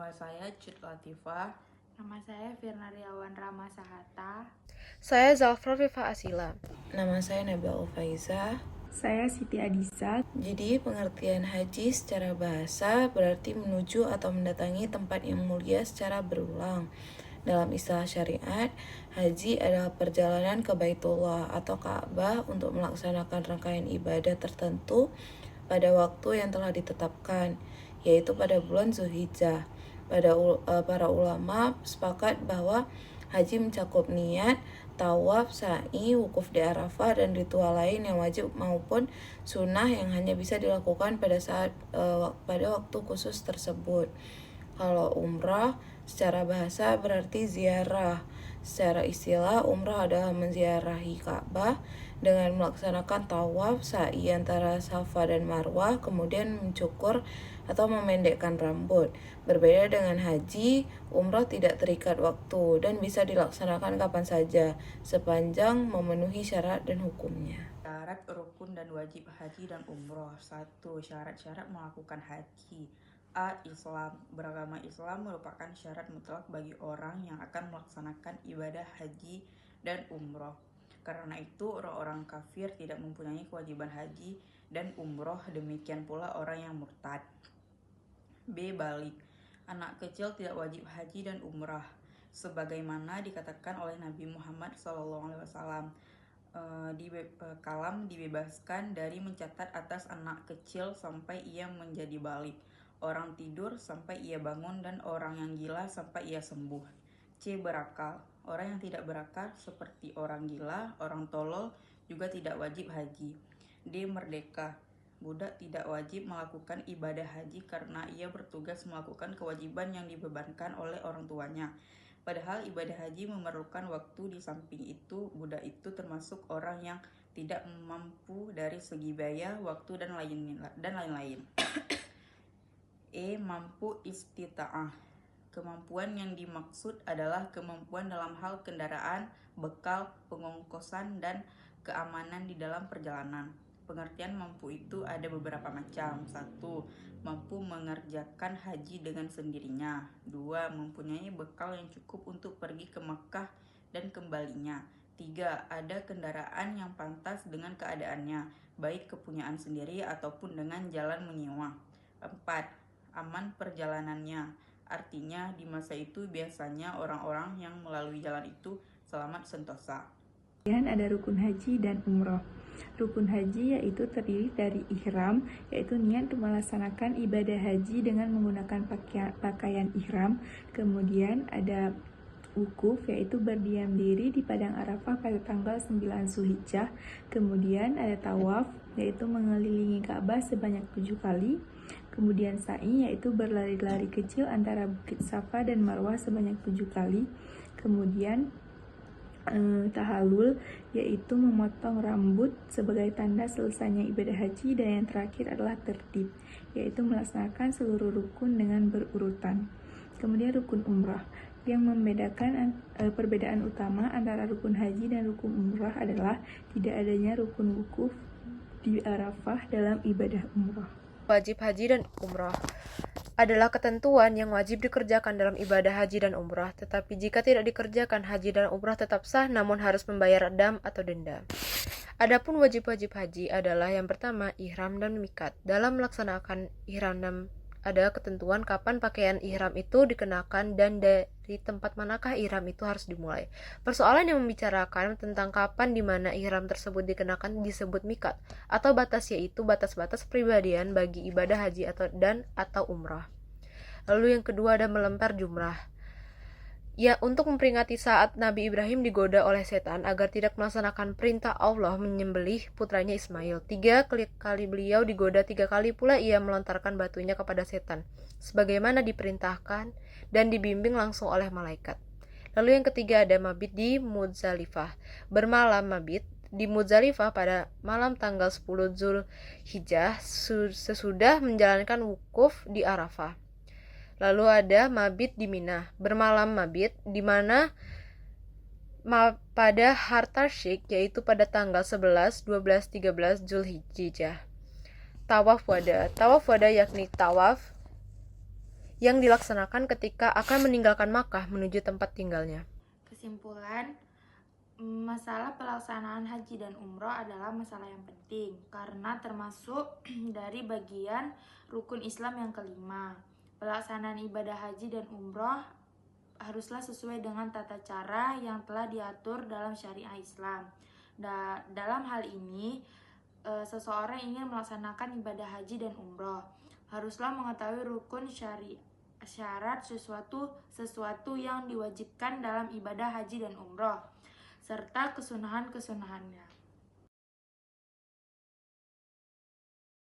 Nama saya Cut Latifah. Nama saya Firna Riawan Rama Sahata. Saya Zalfra Viva Asila. Nama saya Nabila Ufaiza. Saya Siti Adisa. Jadi pengertian haji secara bahasa berarti menuju atau mendatangi tempat yang mulia secara berulang. Dalam istilah syariat, haji adalah perjalanan ke Baitullah atau Ka'bah untuk melaksanakan rangkaian ibadah tertentu pada waktu yang telah ditetapkan, yaitu pada bulan Zulhijjah. Para ulama sepakat bahwa haji mencakup niat, tawaf, sa'i, wukuf di Arafah, dan ritual lain yang wajib maupun sunnah yang hanya bisa dilakukan pada waktu khusus tersebut. Kalau umrah secara bahasa berarti ziarah. Secara istilah, umrah adalah menziarahi Ka'bah dengan melaksanakan tawaf, sa'i antara Safa dan Marwah, kemudian mencukur atau memendekkan rambut. Berbeda dengan haji, umrah tidak terikat waktu dan bisa dilaksanakan kapan saja sepanjang memenuhi syarat dan hukumnya. Syarat, rukun, dan wajib haji dan umroh. 1. Syarat-syarat melakukan haji. A. Islam. Beragama Islam merupakan syarat mutlak bagi orang yang akan melaksanakan ibadah haji dan umroh. Karena itu, orang-orang kafir tidak mempunyai kewajiban haji dan umroh, demikian pula orang yang murtad. B. Balik. Anak kecil tidak wajib haji dan umrah, sebagaimana dikatakan oleh Nabi Muhammad SAW. Kalam dibebaskan dari mencatat atas anak kecil sampai ia menjadi balik, orang tidur sampai ia bangun, dan orang yang gila sampai ia sembuh. C. Berakal. Orang yang tidak berakal seperti orang gila, orang tolol juga tidak wajib haji. D. Merdeka. Budak tidak wajib melakukan ibadah haji karena ia bertugas melakukan kewajiban yang dibebankan oleh orang tuanya. Padahal ibadah haji memerlukan waktu. Di samping itu, budak itu termasuk orang yang tidak mampu dari segi biaya, waktu, dan lain-lain. E. Mampu istita'ah. Kemampuan yang dimaksud adalah kemampuan dalam hal kendaraan, bekal, pengongkosan, dan keamanan di dalam perjalanan. Pengertian mampu itu ada beberapa macam. 1. Mampu mengerjakan haji dengan sendirinya. 2. Mempunyai bekal yang cukup untuk pergi ke Makkah dan kembalinya. 3. Ada kendaraan yang pantas dengan keadaannya, baik kepunyaan sendiri ataupun dengan jalan menyewa. 4. Aman perjalanannya. Artinya di masa itu biasanya orang-orang yang melalui jalan itu selamat sentosa. Kemudian ada rukun haji dan umroh. Rukun haji yaitu terdiri dari ihram, yaitu niat untuk melaksanakan ibadah haji dengan menggunakan pakaian ihram. Kemudian ada wukuf, yaitu berdiam diri di padang Arafah pada tanggal 9 Zulhijjah. Kemudian ada tawaf, yaitu mengelilingi Ka'bah sebanyak 7 kali. Kemudian sa'i, yaitu berlari-lari kecil antara bukit Safa dan Marwah sebanyak 7 kali. Kemudian tahallul, yaitu memotong rambut sebagai tanda selesainya ibadah haji. Dan yang terakhir adalah tertib, yaitu melaksanakan seluruh rukun dengan berurutan. Kemudian rukun umrah. Yang membedakan perbedaan utama antara rukun haji dan rukun umrah adalah tidak adanya rukun wukuf di Arafah dalam ibadah umrah. Wajib haji dan umrah adalah ketentuan yang wajib dikerjakan dalam ibadah haji dan umrah, tetapi jika tidak dikerjakan, haji dan umrah tetap sah namun harus membayar dam atau denda. Adapun wajib-wajib haji adalah yang pertama, ihram dan mikat. Dalam melaksanakan ihram dan ada ketentuan kapan pakaian ihram itu dikenakan dan dari tempat manakah ihram itu harus dimulai. Persoalan yang membicarakan tentang kapan di mana ihram tersebut dikenakan disebut mikat atau batas, yaitu batas-batas pribadian bagi ibadah haji atau umrah. Lalu yang kedua ada melempar jumrah. Ya, untuk memperingati saat Nabi Ibrahim digoda oleh setan agar tidak melaksanakan perintah Allah menyembelih putranya Ismail. 3 kali beliau digoda, 3 kali pula ia melontarkan batunya kepada setan, sebagaimana diperintahkan dan dibimbing langsung oleh malaikat. Lalu yang ketiga ada mabit di Muzdalifah. Bermalam mabit di Muzdalifah pada malam tanggal 10 Zulhijjah sesudah menjalankan wukuf di Arafah. Lalu ada mabit di Mina, bermalam mabit di mana pada harta syik, yaitu pada tanggal 11, 12, 13 Zulhijjah. Tawaf wada yakni tawaf yang dilaksanakan ketika akan meninggalkan Makkah menuju tempat tinggalnya. Kesimpulan, masalah pelaksanaan haji dan umroh adalah masalah yang penting karena termasuk dari bagian rukun Islam yang kelima. Pelaksanaan ibadah haji dan umroh haruslah sesuai dengan tata cara yang telah diatur dalam syariah Islam. Dalam hal ini, seseorang ingin melaksanakan ibadah haji dan umroh, haruslah mengetahui rukun syarat sesuatu yang diwajibkan dalam ibadah haji dan umroh, serta kesunahan-kesunahannya.